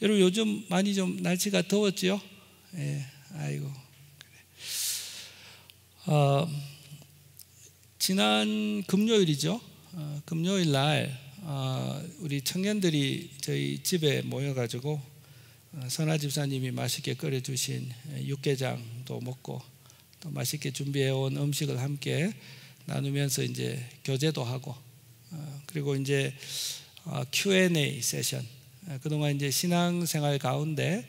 여러분 요즘 많이 좀 날씨가 더웠죠? 예, 아이고. 지난 금요일이죠. 금요일 날 우리 청년들이 저희 집에 모여가지고 선아 집사님이 맛있게 끓여주신 육개장도 먹고 또 맛있게 준비해온 음식을 함께 나누면서 이제 교제도 하고 그리고 이제 Q&A 세션, 그동안 이제 신앙생활 가운데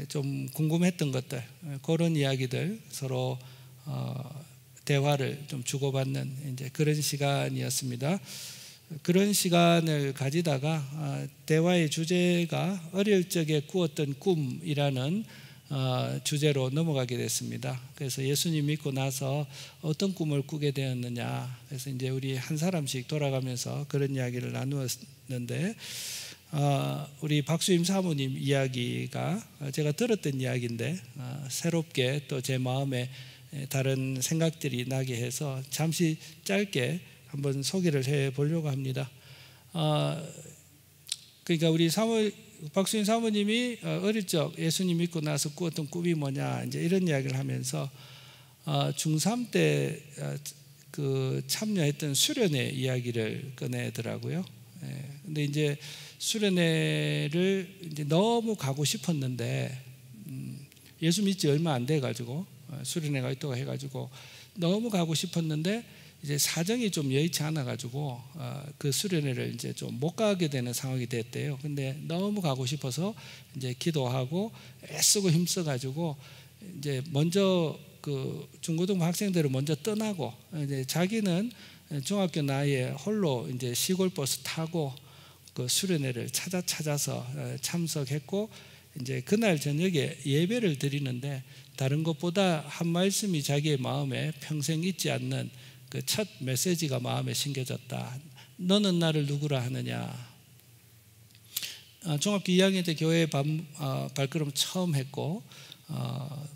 좀 궁금했던 것들, 그런 이야기들 서로 대화를 좀 주고받는 이제 그런 시간이었습니다. 그런 시간을 가지다가 대화의 주제가 어릴 적에 꾸었던 꿈이라는 주제로 넘어가게 됐습니다. 그래서 예수님 믿고 나서 어떤 꿈을 꾸게 되었느냐, 그래서 이제 우리 한 사람씩 돌아가면서 그런 이야기를 나누었는데, 우리 박수임 사모님 이야기가 제가 들었던 이야기인데 새롭게 또 제 마음에 다른 생각들이 나게 해서 잠시 짧게 한번 소개를 해 보려고 합니다. 그러니까 우리 박수인 사모님이 어릴 적 예수님 믿고 나서 꾸었던 꿈이 뭐냐, 이제 이런 이야기를 하면서 중3 때 그 참여했던 수련회 이야기를 꺼내더라고요. 근데 이제 수련회를 이제 너무 가고 싶었는데 예수 믿지 얼마 안 돼 가지고 수련회가 있다고 해 가지고 너무 가고 싶었는데 이제 사정이 좀 여의치 않아 가지고 그 수련회를 이제 좀 못 가게 되는 상황이 됐대요. 근데 너무 가고 싶어서 이제 기도하고 애쓰고 힘써 가지고 이제 먼저 그 중고등부 학생들을 먼저 떠나고 이제 자기는 중학교 나이에 홀로 이제 시골 버스 타고 그 수련회를 찾아서 참석했고, 이제 그날 저녁에 예배를 드리는데 다른 것보다 한 말씀이 자기의 마음에 평생 잊지 않는 그 첫 메시지가 마음에 심겨졌다. 너는 나를 누구라 하느냐. 중학교 2학년 때 교회 발걸음 처음 했고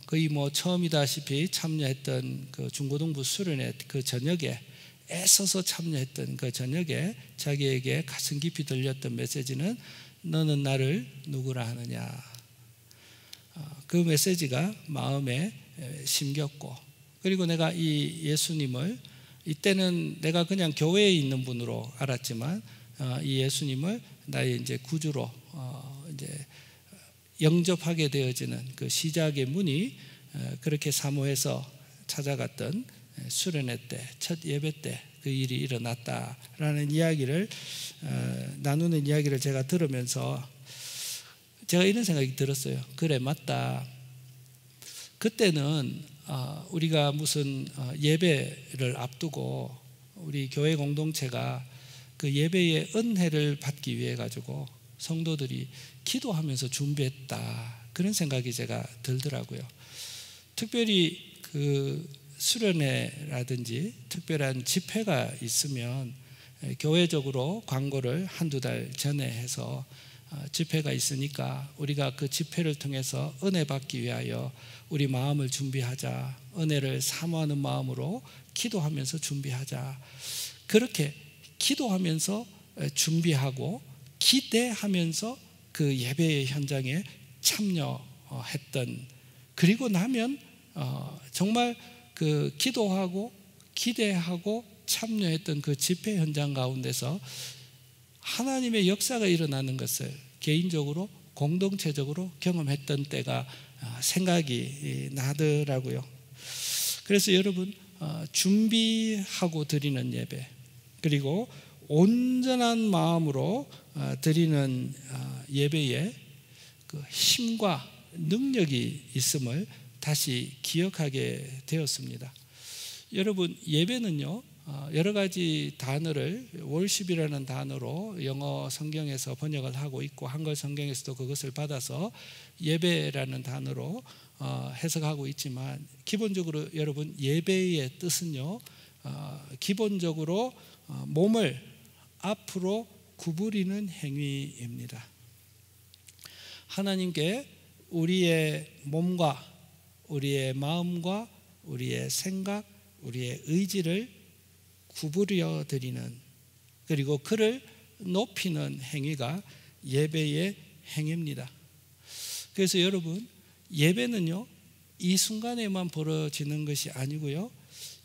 거의 뭐 처음이다시피 참여했던 그 중고등부 수련회 그 저녁에 애써서 참여했던 그 저녁에 자기에게 가슴 깊이 들렸던 메시지는 너는 나를 누구라 하느냐. 그 메시지가 마음에 심겼고, 그리고 내가 이 예수님을 이때는 내가 그냥 교회에 있는 분으로 알았지만 이 예수님을 나의 이제 구주로 이제 영접하게 되어지는 그 시작의 문이 그렇게 사모해서 찾아갔던 수련회 때, 첫 예배 때 그 일이 일어났다라는 이야기를 나누는 이야기를 제가 들으면서 제가 이런 생각이 들었어요. 그래, 맞다. 그때는 우리가 무슨 예배를 앞두고 우리 교회 공동체가 그 예배의 은혜를 받기 위해 가지고 성도들이 기도하면서 준비했다, 그런 생각이 제가 들더라고요. 특별히 그 수련회라든지 특별한 집회가 있으면 교회적으로 광고를 한두 달 전에 해서 집회가 있으니까 우리가 그 집회를 통해서 은혜 받기 위하여 우리 마음을 준비하자, 은혜를 사모하는 마음으로 기도하면서 준비하자, 그렇게 기도하면서 준비하고 기대하면서 그 예배의 현장에 참여했던, 그리고 나면 정말 그 기도하고 기대하고 참여했던 그 집회 현장 가운데서 하나님의 역사가 일어나는 것을 개인적으로 공동체적으로 경험했던 때가 생각이 나더라고요. 그래서 여러분, 준비하고 드리는 예배, 그리고 온전한 마음으로 드리는 예배에 그 힘과 능력이 있음을 다시 기억하게 되었습니다. 여러분, 예배는요 여러 가지 단어를 월십이라는 단어로 영어 성경에서 번역을 하고 있고 한글 성경에서도 그것을 받아서 예배라는 단어로 해석하고 있지만, 기본적으로 여러분, 예배의 뜻은요 기본적으로 몸을 앞으로 구부리는 행위입니다. 하나님께 우리의 몸과 우리의 마음과 우리의 생각, 우리의 의지를 구부려 드리는, 그리고 그를 높이는 행위가 예배의 행위입니다. 그래서 여러분, 예배는요 이 순간에만 벌어지는 것이 아니고요,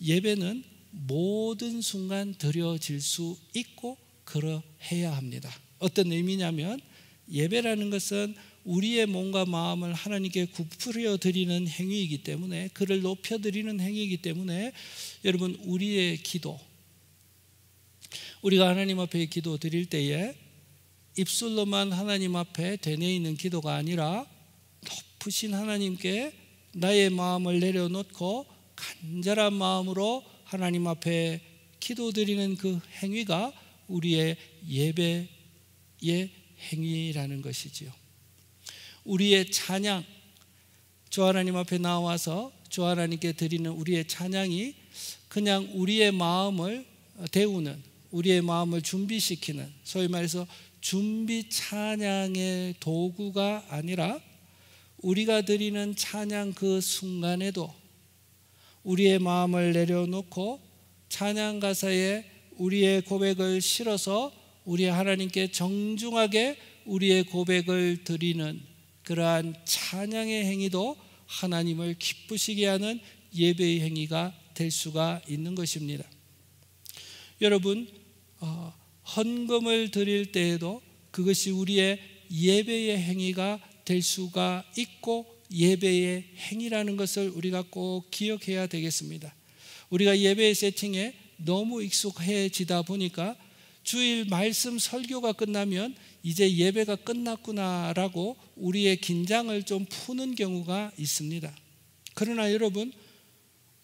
예배는 모든 순간 드려질 수 있고 그러해야 합니다. 어떤 의미냐면, 예배라는 것은 우리의 몸과 마음을 하나님께 굽으려 드리는 행위이기 때문에, 그를 높여 드리는 행위이기 때문에, 여러분, 우리의 기도, 우리가 하나님 앞에 기도 드릴 때에 입술로만 하나님 앞에 되뇌 있는 기도가 아니라 높으신 하나님께 나의 마음을 내려놓고 간절한 마음으로 하나님 앞에 기도드리는 그 행위가 우리의 예배의 행위라는 것이지요. 우리의 찬양, 주 하나님 앞에 나와서 주 하나님께 드리는 우리의 찬양이 그냥 우리의 마음을 데우는, 우리의 마음을 준비시키는, 소위 말해서 준비 찬양의 도구가 아니라, 우리가 드리는 찬양 그 순간에도 우리의 마음을 내려놓고 찬양 가사에 우리의 고백을 실어서 우리 하나님께 정중하게 우리의 고백을 드리는 그러한 찬양의 행위도 하나님을 기쁘시게 하는 예배의 행위가 될 수가 있는 것입니다. 여러분, 헌금을 드릴 때에도 그것이 우리의 예배의 행위가 될 수가 있고 예배의 행위라는 것을 우리가 꼭 기억해야 되겠습니다. 우리가 예배의 세팅에 너무 익숙해지다 보니까 주일 말씀 설교가 끝나면 이제 예배가 끝났구나라고 우리의 긴장을 좀 푸는 경우가 있습니다. 그러나 여러분,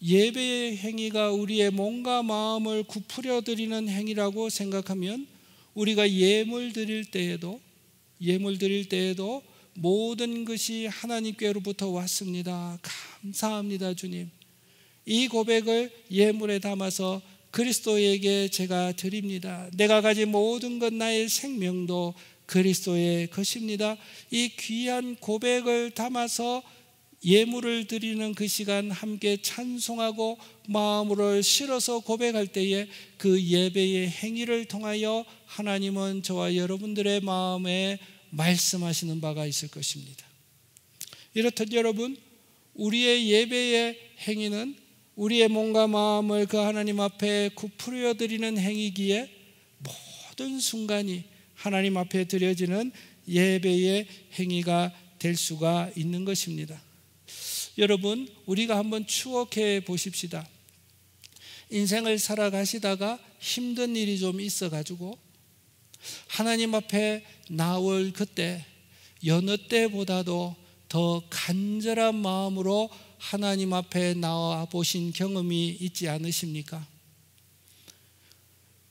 예배의 행위가 우리의 몸과 마음을 굽으려 드리는 행위라고 생각하면, 우리가 예물 드릴 때에도 모든 것이 하나님께로부터 왔습니다. 감사합니다, 주님. 이 고백을 예물에 담아서 그리스도에게 제가 드립니다. 내가 가진 모든 것, 나의 생명도 그리스도의 것입니다. 이 귀한 고백을 담아서 예물을 드리는 그 시간 함께 찬송하고 마음으로 실어서 고백할 때에 그 예배의 행위를 통하여 하나님은 저와 여러분들의 마음에 말씀하시는 바가 있을 것입니다. 이렇듯 여러분, 우리의 예배의 행위는 우리의 몸과 마음을 그 하나님 앞에 굽으려 드리는 행위기에 모든 순간이 하나님 앞에 드려지는 예배의 행위가 될 수가 있는 것입니다. 여러분, 우리가 한번 추억해 보십시다. 인생을 살아가시다가 힘든 일이 좀 있어가지고 하나님 앞에 나올 그때 여느 때보다도 더 간절한 마음으로 하나님 앞에 나와 보신 경험이 있지 않으십니까?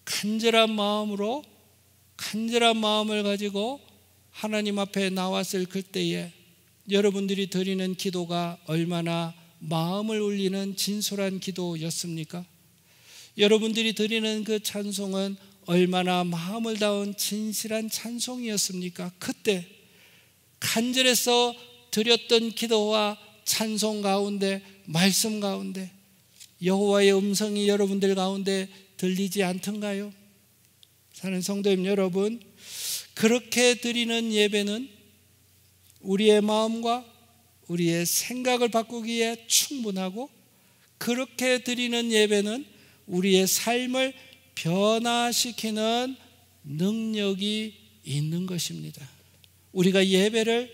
간절한 마음을 가지고 하나님 앞에 나왔을 그때에 여러분들이 드리는 기도가 얼마나 마음을 울리는 진솔한 기도였습니까? 여러분들이 드리는 그 찬송은 얼마나 마음을 닿은 진실한 찬송이었습니까? 그때 간절해서 드렸던 기도와 찬송 가운데, 말씀 가운데 여호와의 음성이 여러분들 가운데 들리지 않던가요? 사는 성도님 여러분, 그렇게 드리는 예배는 우리의 마음과 우리의 생각을 바꾸기에 충분하고, 그렇게 드리는 예배는 우리의 삶을 변화시키는 능력이 있는 것입니다. 우리가 예배를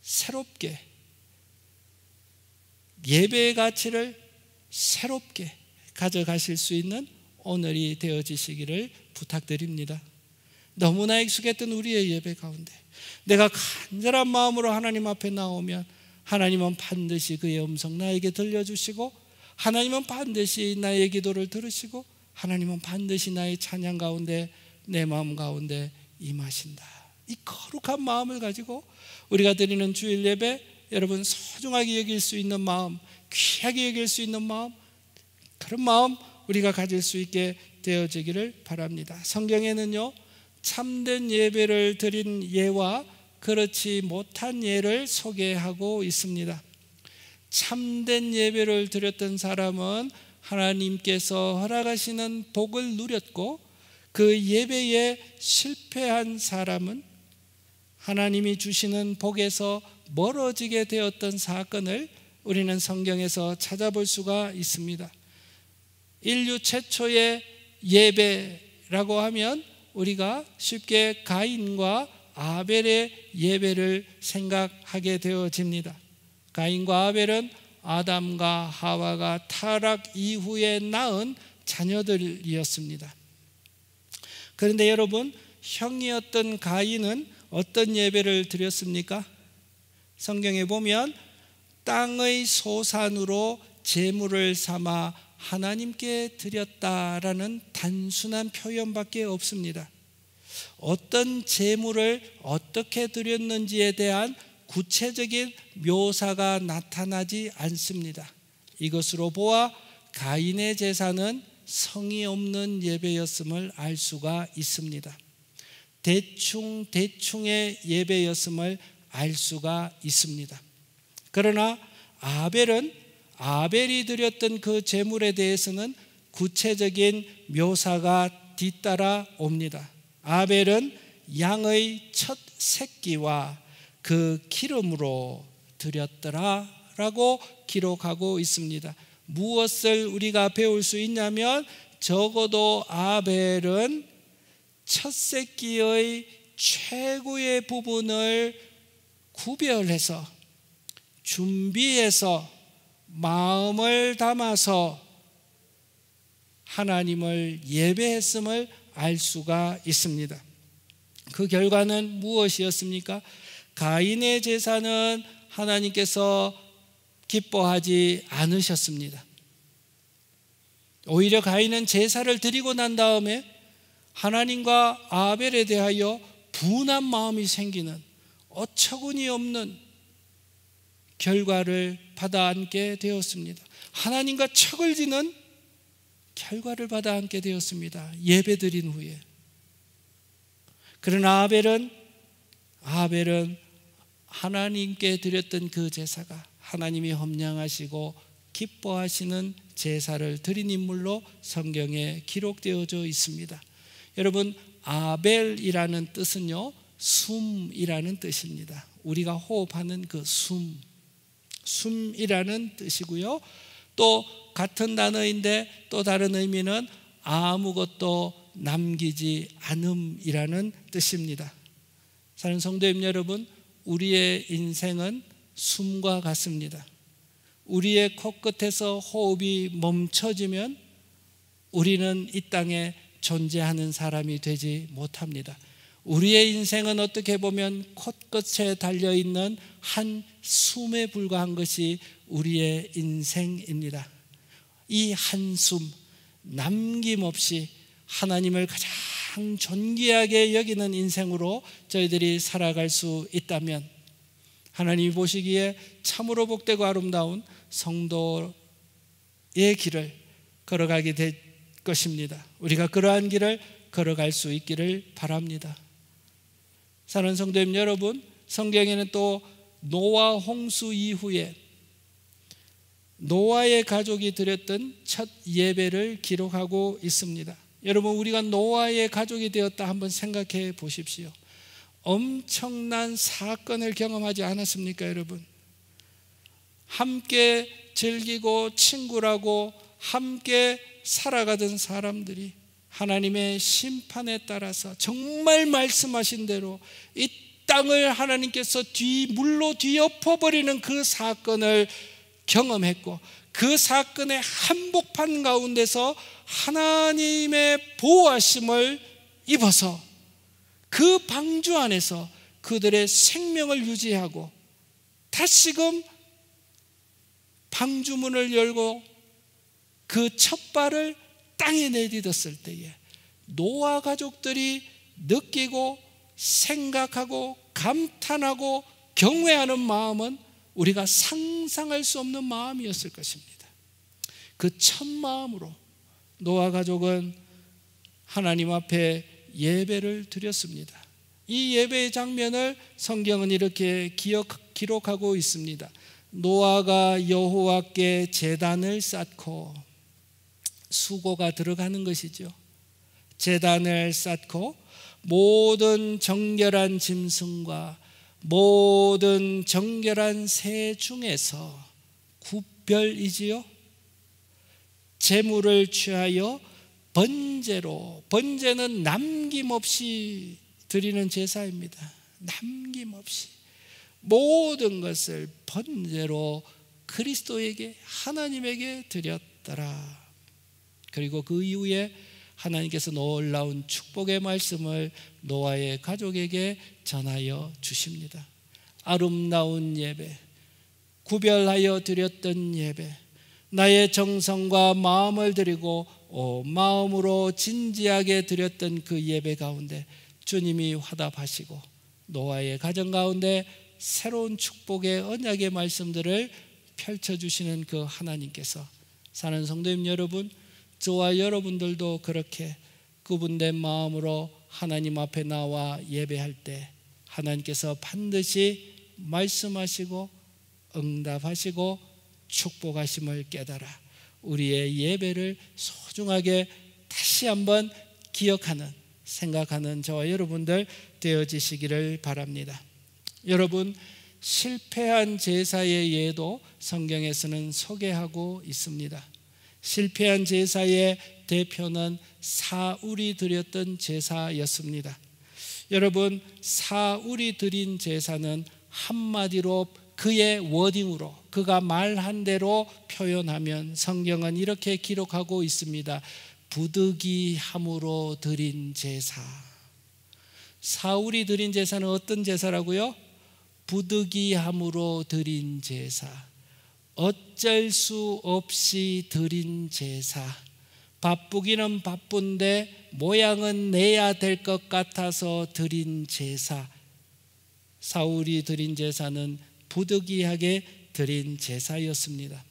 새롭게, 예배의 가치를 새롭게 가져가실 수 있는 오늘이 되어지시기를 부탁드립니다. 너무나 익숙했던 우리의 예배 가운데 내가 간절한 마음으로 하나님 앞에 나오면 하나님은 반드시 그의 음성 나에게 들려주시고, 하나님은 반드시 나의 기도를 들으시고, 하나님은 반드시 나의 찬양 가운데, 내 마음 가운데 임하신다. 이 거룩한 마음을 가지고 우리가 드리는 주일 예배, 여러분 소중하게 여길 수 있는 마음, 귀하게 여길 수 있는 마음, 그런 마음 우리가 가질 수 있게 되어지기를 바랍니다. 성경에는요, 참된 예배를 드린 예와 그렇지 못한 예를 소개하고 있습니다. 참된 예배를 드렸던 사람은 하나님께서 허락하시는 복을 누렸고, 그 예배에 실패한 사람은 하나님이 주시는 복에서 멀어지게 되었던 사건을 우리는 성경에서 찾아볼 수가 있습니다. 인류 최초의 예배라고 하면 우리가 쉽게 가인과 아벨의 예배를 생각하게 되어집니다. 가인과 아벨은 아담과 하와가 타락 이후에 낳은 자녀들이었습니다. 그런데 여러분, 형이었던 가인은 어떤 예배를 드렸습니까? 성경에 보면 땅의 소산으로 제물을 삼아 하나님께 드렸다라는 단순한 표현밖에 없습니다. 어떤 제물을 어떻게 드렸는지에 대한 구체적인 묘사가 나타나지 않습니다. 이것으로 보아 가인의 제사는 성의 없는 예배였음을 알 수가 있습니다. 대충의 예배였음을 알 수가 있습니다. 그러나 아벨이 드렸던 그 제물에 대해서는 구체적인 묘사가 뒤따라 옵니다. 아벨은 양의 첫 새끼와 그 기름으로 드렸더라라고 기록하고 있습니다. 무엇을 우리가 배울 수 있냐면, 적어도 아벨은 첫 새끼의 최고의 부분을 구별해서 준비해서 마음을 담아서 하나님을 예배했음을 알 수가 있습니다. 그 결과는 무엇이었습니까? 가인의 제사는 하나님께서 기뻐하지 않으셨습니다. 오히려 가인은 제사를 드리고 난 다음에 하나님과 아벨에 대하여 분한 마음이 생기는 어처구니 없는 결과를 받아 안게 되었습니다. 하나님과 척을 지는 결과를 받아 안게 되었습니다. 예배드린 후에. 그러나 아벨은 하나님께 드렸던 그 제사가 하나님이 험량하시고 기뻐하시는 제사를 드린 인물로 성경에 기록되어져 있습니다. 여러분, 아벨이라는 뜻은요, 숨이라는 뜻입니다. 우리가 호흡하는 그 숨이라는 뜻이고요. 또 같은 단어인데 또 다른 의미는 아무것도 남기지 않음이라는 뜻입니다. 사랑하는 성도님 여러분, 우리의 인생은 숨과 같습니다. 우리의 코끝에서 호흡이 멈춰지면 우리는 이 땅에 존재하는 사람이 되지 못합니다. 우리의 인생은 어떻게 보면 코끝에 달려있는 한 숨에 불과한 것이 우리의 인생입니다. 이 한숨 남김없이 하나님을 가장 존귀하게 여기는 인생으로 저희들이 살아갈 수 있다면 하나님이 보시기에 참으로 복되고 아름다운 성도의 길을 걸어가게 될 것입니다. 우리가 그러한 길을 걸어갈 수 있기를 바랍니다. 사랑하는 성도님 여러분, 성경에는 또 노아 홍수 이후에 노아의 가족이 드렸던 첫 예배를 기록하고 있습니다. 여러분, 우리가 노아의 가족이 되었다 한번 생각해 보십시오. 엄청난 사건을 경험하지 않았습니까, 여러분? 함께 즐기고 친구라고 함께 살아가던 사람들이 하나님의 심판에 따라서 정말 말씀하신 대로 이 땅을 하나님께서 물로 뒤엎어버리는 그 사건을 경험했고, 그 사건의 한복판 가운데서 하나님의 보호하심을 입어서 그 방주 안에서 그들의 생명을 유지하고 다시금 방주문을 열고 그 첫 발을 땅에 내딛었을 때에 노아 가족들이 느끼고 생각하고 감탄하고 경외하는 마음은 우리가 상상할 수 없는 마음이었을 것입니다. 그 첫 마음으로 노아 가족은 하나님 앞에 예배를 드렸습니다. 이 예배의 장면을 성경은 이렇게 기록하고 있습니다. 노아가 여호와께 제단을 쌓고 수고가 들어가는 것이죠. 제단을 쌓고 모든 정결한 짐승과 모든 정결한 새 중에서 구별이지요. 제물을 취하여 번제로, 번제는 남김없이 드리는 제사입니다. 남김없이 모든 것을 번제로 그리스도에게, 하나님에게 드렸더라. 그리고 그 이후에 하나님께서 놀라운 축복의 말씀을 노아의 가족에게 전하여 주십니다. 아름다운 예배, 구별하여 드렸던 예배, 나의 정성과 마음을 드리고 마음으로 진지하게 드렸던 그 예배 가운데 주님이 화답하시고 노아의 가정 가운데 새로운 축복의 언약의 말씀들을 펼쳐주시는 그 하나님께서, 사는 성도님 여러분, 저와 여러분들도 그렇게 구분된 마음으로 하나님 앞에 나와 예배할 때 하나님께서 반드시 말씀하시고 응답하시고 축복하심을 깨달아 우리의 예배를 소중하게 다시 한번 기억하는, 생각하는 저와 여러분들 되어지시기를 바랍니다. 여러분, 실패한 제사의 예도 성경에서는 소개하고 있습니다. 실패한 제사의 대표는 사울이 드렸던 제사였습니다. 여러분, 사울이 드린 제사는 한마디로 그의 워딩으로, 그가 말한 대로 표현하면 성경은 이렇게 기록하고 있습니다. 부득이함으로 드린 제사. 사울이 드린 제사는 어떤 제사라고요? 부득이함으로 드린 제사, 어쩔 수 없이 드린 제사, 바쁘기는 바쁜데 모양은 내야 될 것 같아서 드린 제사. 사울이 드린 제사는 부득이하게 드린 제사였습니다.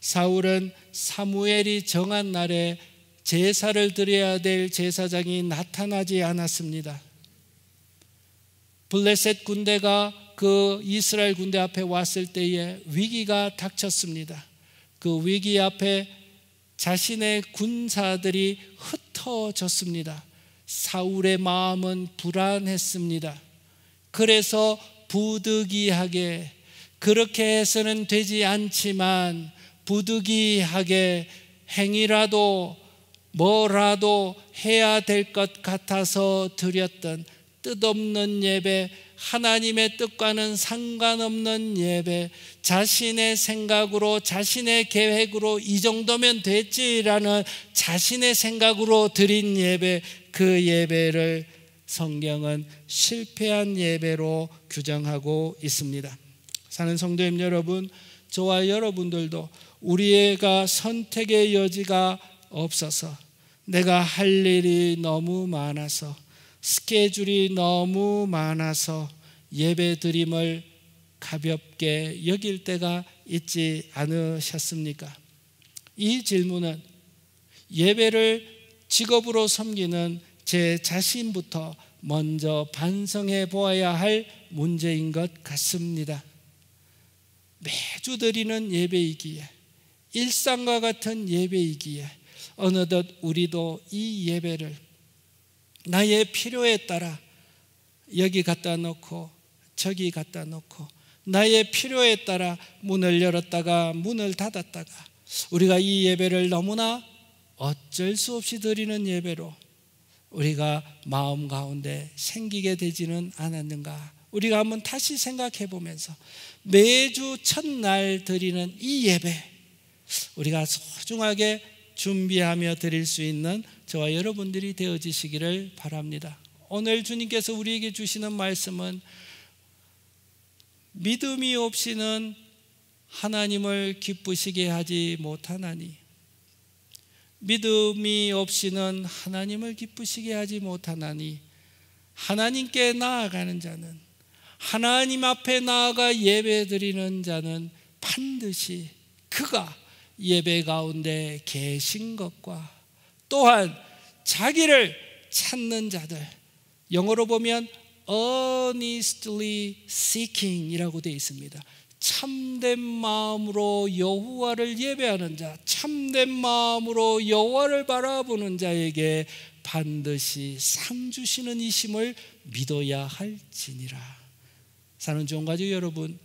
사울은 사무엘이 정한 날에 제사를 드려야 될 제사장이 나타나지 않았습니다. 블레셋 군대가 그 이스라엘 군대 앞에 왔을 때에 위기가 닥쳤습니다. 그 위기 앞에 자신의 군사들이 흩어졌습니다. 사울의 마음은 불안했습니다. 그래서 부득이하게, 그렇게 해서는 되지 않지만 부득이하게 행위라도 뭐라도 해야 될 것 같아서 드렸던 뜻없는 예배, 하나님의 뜻과는 상관없는 예배, 자신의 생각으로, 자신의 계획으로 이 정도면 됐지라는 자신의 생각으로 드린 예배, 그 예배를 성경은 실패한 예배로 규정하고 있습니다. 사는 성도님 여러분, 저와 여러분들도 우리가 선택의 여지가 없어서, 내가 할 일이 너무 많아서, 스케줄이 너무 많아서 예배 드림을 가볍게 여길 때가 있지 않으셨습니까? 이 질문은 예배를 직업으로 섬기는 제 자신부터 먼저 반성해 보아야 할 문제인 것 같습니다. 매주 드리는 예배이기에, 일상과 같은 예배이기에 어느덧 우리도 이 예배를 나의 필요에 따라 여기 갖다 놓고 저기 갖다 놓고, 나의 필요에 따라 문을 열었다가 문을 닫았다가, 우리가 이 예배를 너무나 어쩔 수 없이 드리는 예배로 우리가 마음 가운데 생기게 되지는 않았는가? 우리가 한번 다시 생각해 보면서 매주 첫날 드리는 이 예배, 우리가 소중하게 준비하며 드릴 수 있는 저와 여러분들이 되어지시기를 바랍니다. 오늘 주님께서 우리에게 주시는 말씀은 믿음이 없이는 하나님을 기쁘시게 하지 못하나니, 믿음이 없이는 하나님을 기쁘시게 하지 못하나니, 하나님께 나아가는 자는, 하나님 앞에 나아가 예배드리는 자는 반드시 그가 예배 가운데 계신 것과 또한 자기를 찾는 자들, 영어로 보면 earnestly seeking 이라고 되어 있습니다. 참된 마음으로 여호와를 예배하는 자, 참된 마음으로 여호와를 바라보는 자에게 반드시 상 주시는 이심을 믿어야 할지니라. 사는 좋은 가족 여러분,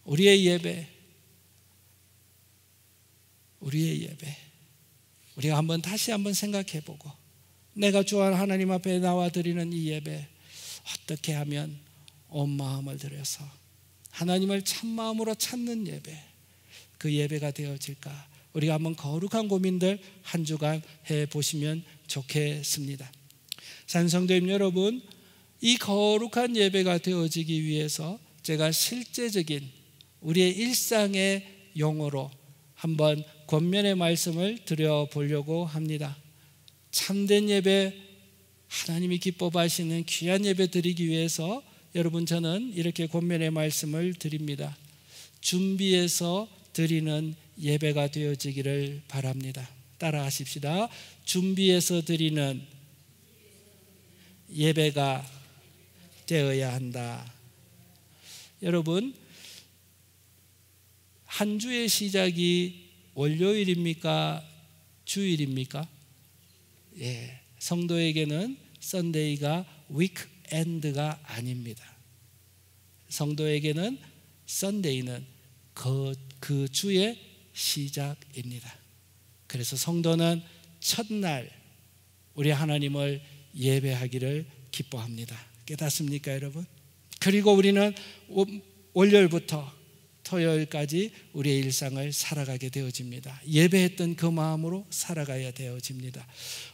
우리의 예배, 우리가 다시 한번 생각해보고, 내가 좋아하는 하나님 앞에 나와 드리는 이 예배, 어떻게 하면 온 마음을 들여서 하나님을 참마음으로 찾는 예배, 그 예배가 되어질까? 우리가 한번 거룩한 고민들 한 주간 해보시면 좋겠습니다. 산성도님 여러분, 이 거룩한 예배가 되어지기 위해서 제가 실제적인 우리의 일상의 용어로 한번 권면의 말씀을 드려보려고 합니다. 참된 예배, 하나님이 기뻐하시는 귀한 예배 드리기 위해서 여러분, 저는 이렇게 권면의 말씀을 드립니다. 준비해서 드리는 예배가 되어지기를 바랍니다. 따라 하십시다. 준비해서 드리는 예배가 되어야 한다. 여러분, 한 주의 시작이 월요일입니까? 주일입니까? 예, 성도에게는 썬데이가 위크엔드가 아닙니다. 성도에게는 썬데이는 그 주의 시작입니다. 그래서 성도는 첫날 우리 하나님을 예배하기를 기뻐합니다. 깨닫습니까, 여러분? 그리고 우리는 월요일부터 토요일까지 우리의 일상을 살아가게 되어집니다. 예배했던 그 마음으로 살아가야 되어집니다.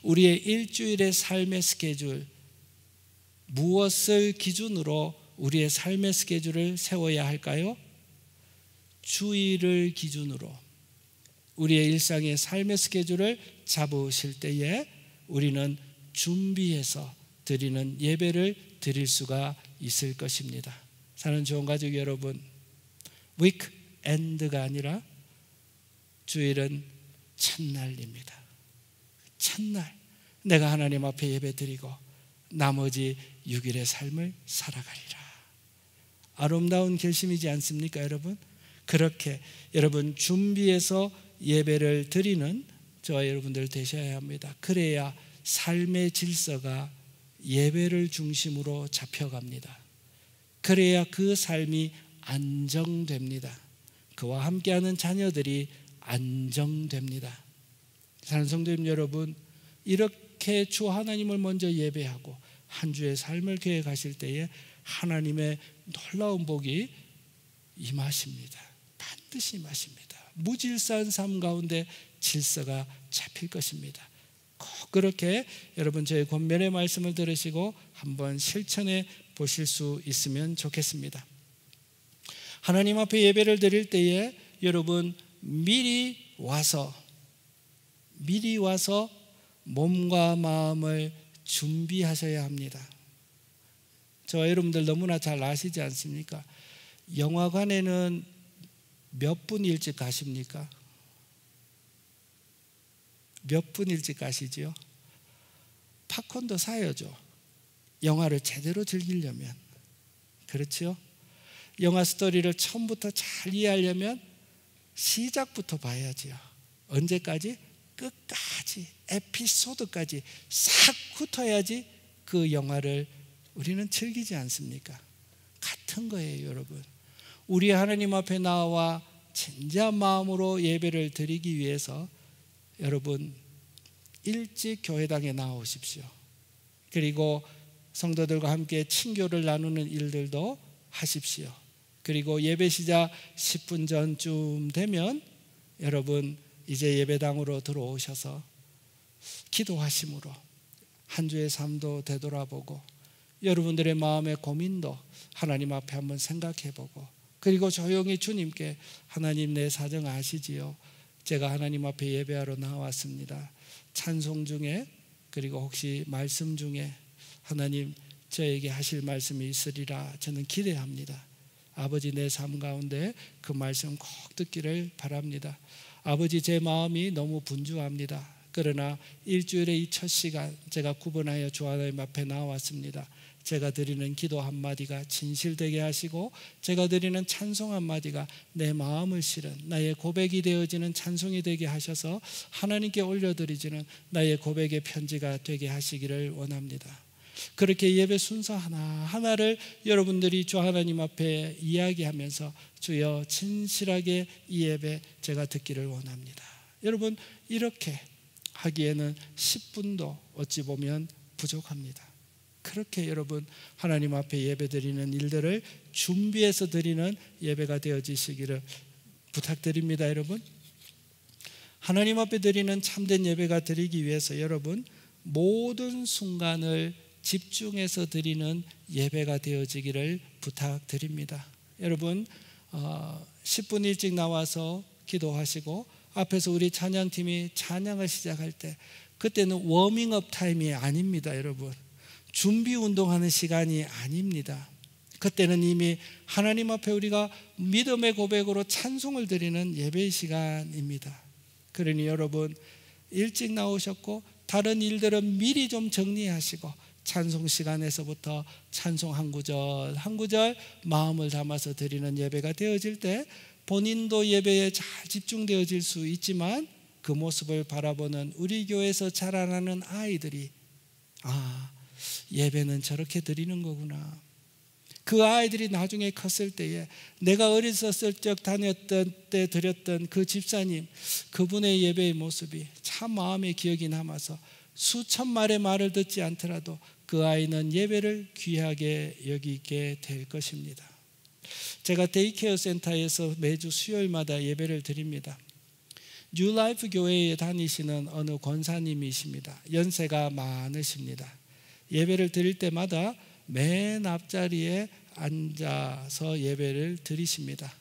우리의 일주일의 삶의 스케줄, 무엇을 기준으로 우리의 삶의 스케줄을 세워야 할까요? 주일을 기준으로 우리의 일상의 삶의 스케줄을 잡으실 때에 우리는 준비해서 드리는 예배를 드릴 수가 있을 것입니다. 사는 좋은 가족 여러분, 위크엔드가 아니라 주일은 첫날입니다. 첫날 내가 하나님 앞에 예배 드리고 나머지 6일의 삶을 살아가리라. 아름다운 결심이지 않습니까, 여러분? 그렇게 여러분 준비해서 예배를 드리는 저와 여러분들 되셔야 합니다. 그래야 삶의 질서가 예배를 중심으로 잡혀갑니다. 그래야 그 삶이 안정됩니다. 그와 함께하는 자녀들이 안정됩니다. 사랑하는 성도님 여러분, 이렇게 주 하나님을 먼저 예배하고 한 주의 삶을 계획하실 때에 하나님의 놀라운 복이 임하십니다. 반드시 임하십니다. 무질서한 삶 가운데 질서가 잡힐 것입니다. 꼭 그렇게 여러분 저의 권면의 말씀을 들으시고 한번 실천해 보실 수 있으면 좋겠습니다. 하나님 앞에 예배를 드릴 때에 여러분 미리 와서 몸과 마음을 준비하셔야 합니다. 저 여러분들 너무나 잘 아시지 않습니까? 영화관에는 몇 분 일찍 가십니까? 몇 분 일찍 가시지요? 팝콘도 사야죠. 영화를 제대로 즐기려면. 그렇죠? 영화 스토리를 처음부터 잘 이해하려면 시작부터 봐야지요. 언제까지? 끝까지, 에피소드까지 싹 훑어야지 그 영화를 우리는 즐기지 않습니까? 같은 거예요, 여러분. 우리 하나님 앞에 나와 진지한 마음으로 예배를 드리기 위해서 여러분 일찍 교회당에 나오십시오. 그리고 성도들과 함께 친교를 나누는 일들도 하십시오. 그리고 예배 시작 10분 전쯤 되면 여러분 이제 예배당으로 들어오셔서 기도하심으로 한 주의 삶도 되돌아보고 여러분들의 마음의 고민도 하나님 앞에 한번 생각해보고 그리고 조용히 주님께 하나님 내 사정 아시지요? 제가 하나님 앞에 예배하러 나왔습니다. 찬송 중에 그리고 혹시 말씀 중에 하나님 저에게 하실 말씀이 있으리라 저는 기대합니다. 아버지 내 삶 가운데 그 말씀 꼭 듣기를 바랍니다. 아버지 제 마음이 너무 분주합니다. 그러나 일주일의 이 첫 시간 제가 구분하여 주 하나님 앞에 나왔습니다. 제가 드리는 기도 한마디가 진실되게 하시고 제가 드리는 찬송 한마디가 내 마음을 실은 나의 고백이 되어지는 찬송이 되게 하셔서 하나님께 올려드리지는 나의 고백의 편지가 되게 하시기를 원합니다. 그렇게 예배 순서 하나하나를 여러분들이 주 하나님 앞에 이야기하면서 주여 진실하게 이 예배 제가 듣기를 원합니다. 여러분 이렇게 하기에는 10분도 어찌 보면 부족합니다. 그렇게 여러분 하나님 앞에 예배 드리는 일들을 준비해서 드리는 예배가 되어지시기를 부탁드립니다. 여러분 하나님 앞에 드리는 참된 예배가 드리기 위해서 여러분 모든 순간을 집중해서 드리는 예배가 되어지기를 부탁드립니다. 여러분 10분 일찍 나와서 기도하시고 앞에서 우리 찬양팀이 찬양을 시작할 때 그때는 워밍업 타임이 아닙니다. 여러분 준비 운동하는 시간이 아닙니다. 그때는 이미 하나님 앞에 우리가 믿음의 고백으로 찬송을 드리는 예배의 시간입니다. 그러니 여러분 일찍 나오셨고 다른 일들은 미리 좀 정리하시고 찬송 시간에서부터 찬송 한 구절 한 구절 마음을 담아서 드리는 예배가 되어질 때 본인도 예배에 잘 집중되어질 수 있지만 그 모습을 바라보는 우리 교회에서 자라나는 아이들이 예배는 저렇게 드리는 거구나. 그 아이들이 나중에 컸을 때에 내가 어렸을 적 다녔던 때 드렸던 그 집사님 그분의 예배의 모습이 참 마음에 기억이 남아서 수천 말의 말을 듣지 않더라도 그 아이는 예배를 귀하게 여기게 될 것입니다. 제가 데이케어 센터에서 매주 수요일마다 예배를 드립니다. 뉴라이프 교회에 다니시는 어느 권사님이십니다. 연세가 많으십니다. 예배를 드릴 때마다 맨 앞자리에 앉아서 예배를 드리십니다.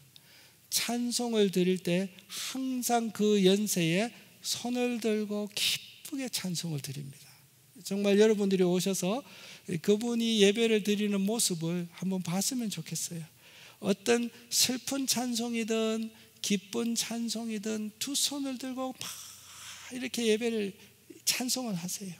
찬송을 드릴 때 항상 그 연세에 손을 들고 기쁘게 찬송을 드립니다. 정말 여러분들이 오셔서 그분이 예배를 드리는 모습을 한번 봤으면 좋겠어요. 어떤 슬픈 찬송이든 기쁜 찬송이든 두 손을 들고 막 이렇게 예배를 찬송을 하세요.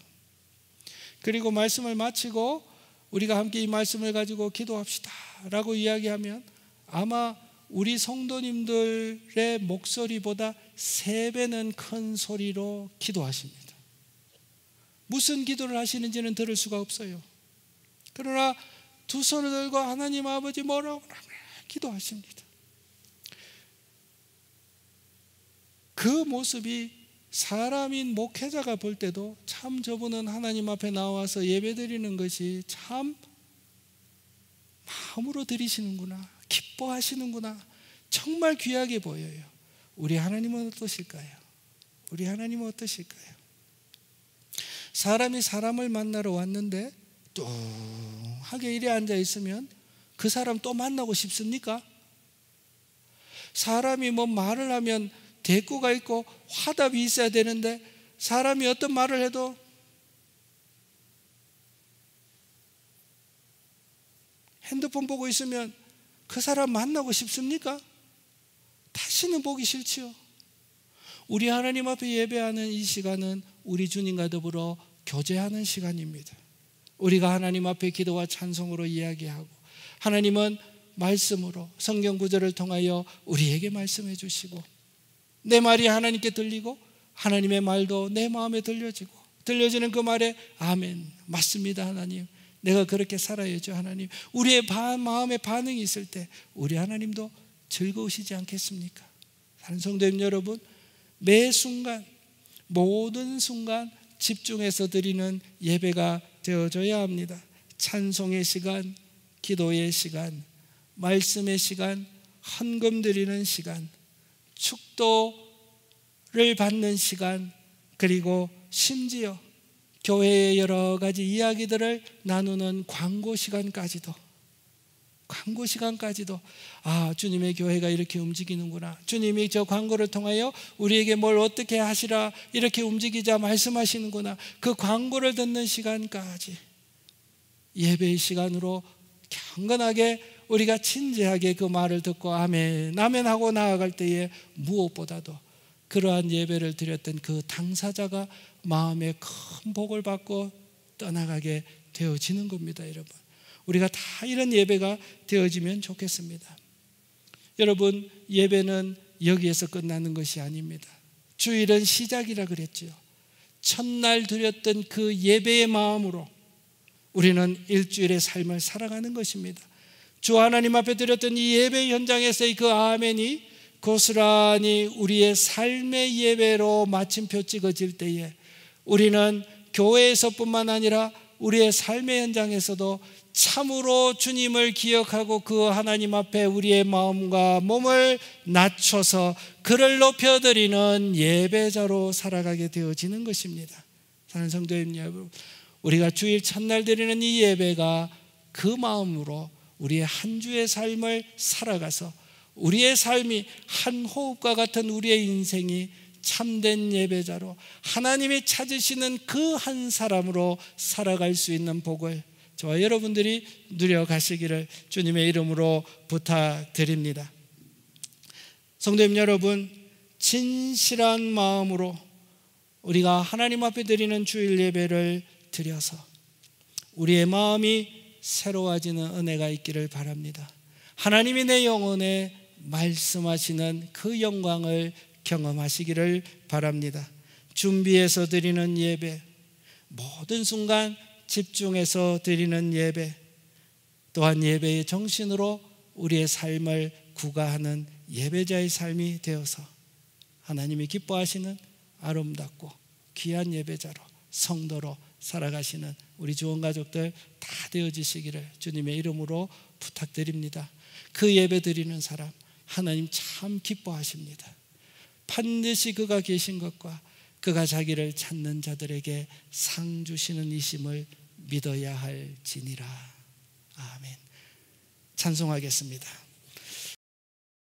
그리고 말씀을 마치고 우리가 함께 이 말씀을 가지고 기도합시다 라고 이야기하면 아마 우리 성도님들의 목소리보다 3배는 큰 소리로 기도하십니다. 무슨 기도를 하시는지는 들을 수가 없어요. 그러나 두 손을 들고 하나님 아버지 뭐라고 기도하십니다. 그 모습이 사람인 목회자가 볼 때도 참 저분은 하나님 앞에 나와서 예배드리는 것이 참 마음으로 드리시는구나, 기뻐하시는구나, 정말 귀하게 보여요. 우리 하나님은 어떠실까요? 우리 하나님은 어떠실까요? 사람이 사람을 만나러 왔는데 뚱하게 이래 앉아 있으면 그 사람 또 만나고 싶습니까? 사람이 뭐 말을 하면 대꾸가 있고 화답이 있어야 되는데 사람이 어떤 말을 해도 핸드폰 보고 있으면 그 사람 만나고 싶습니까? 다시는 보기 싫지요. 우리 하나님 앞에 예배하는 이 시간은 우리 주님과 더불어 교제하는 시간입니다. 우리가 하나님 앞에 기도와 찬송으로 이야기하고 하나님은 말씀으로 성경 구절을 통하여 우리에게 말씀해 주시고 내 말이 하나님께 들리고 하나님의 말도 내 마음에 들려지는 그 말에 아멘, 맞습니다 하나님, 내가 그렇게 살아야죠 하나님, 우리의 마음에 반응이 있을 때 우리 하나님도 즐거우시지 않겠습니까? 사랑하는 성도님 여러분, 매 순간 모든 순간 집중해서 드리는 예배가 되어줘야 합니다. 찬송의 시간, 기도의 시간, 말씀의 시간, 헌금 드리는 시간, 축도를 받는 시간, 그리고 심지어 교회의 여러 가지 이야기들을 나누는 광고 시간까지도 주님의 교회가 이렇게 움직이는구나, 주님이 저 광고를 통하여 우리에게 뭘 어떻게 하시라 이렇게 움직이자 말씀하시는구나, 그 광고를 듣는 시간까지 예배의 시간으로 경건하게 우리가 진지하게 그 말을 듣고 아멘, 아멘 하고 나아갈 때에 무엇보다도 그러한 예배를 드렸던 그 당사자가 마음에 큰 복을 받고 떠나가게 되어지는 겁니다. 여러분, 우리가 다 이런 예배가 되어지면 좋겠습니다. 여러분, 예배는 여기에서 끝나는 것이 아닙니다. 주일은 시작이라 그랬죠. 첫날 드렸던 그 예배의 마음으로 우리는 일주일의 삶을 살아가는 것입니다. 주 하나님 앞에 드렸던 이 예배 현장에서의 그 아멘이 고스란히 우리의 삶의 예배로 마침표 찍어질 때에 우리는 교회에서뿐만 아니라 우리의 삶의 현장에서도 참으로 주님을 기억하고 그 하나님 앞에 우리의 마음과 몸을 낮춰서 그를 높여드리는 예배자로 살아가게 되어지는 것입니다. 사랑하는 성도님 여러분, 우리가 주일 첫날 드리는 이 예배가 그 마음으로 우리의 한 주의 삶을 살아가서 우리의 삶이 한 호흡과 같은 우리의 인생이 참된 예배자로 하나님이 찾으시는 그 한 사람으로 살아갈 수 있는 복을 저와 여러분들이 누려가시기를 주님의 이름으로 부탁드립니다. 성도님 여러분, 진실한 마음으로 우리가 하나님 앞에 드리는 주일 예배를 드려서 우리의 마음이 새로워지는 은혜가 있기를 바랍니다. 하나님이 내 영혼에 말씀하시는 그 영광을 경험하시기를 바랍니다. 준비해서 드리는 예배, 모든 순간 집중해서 드리는 예배, 또한 예배의 정신으로 우리의 삶을 구가하는 예배자의 삶이 되어서 하나님이 기뻐하시는 아름답고 귀한 예배자로 성도로 살아가시는 우리 주원 가족들 다 되어지시기를 주님의 이름으로 부탁드립니다. 그 예배 드리는 사람 하나님 참 기뻐하십니다. 반드시 그가 계신 것과 그가 자기를 찾는 자들에게 상 주시는 이심을 믿어야 할지니라. 아멘. 찬송하겠습니다.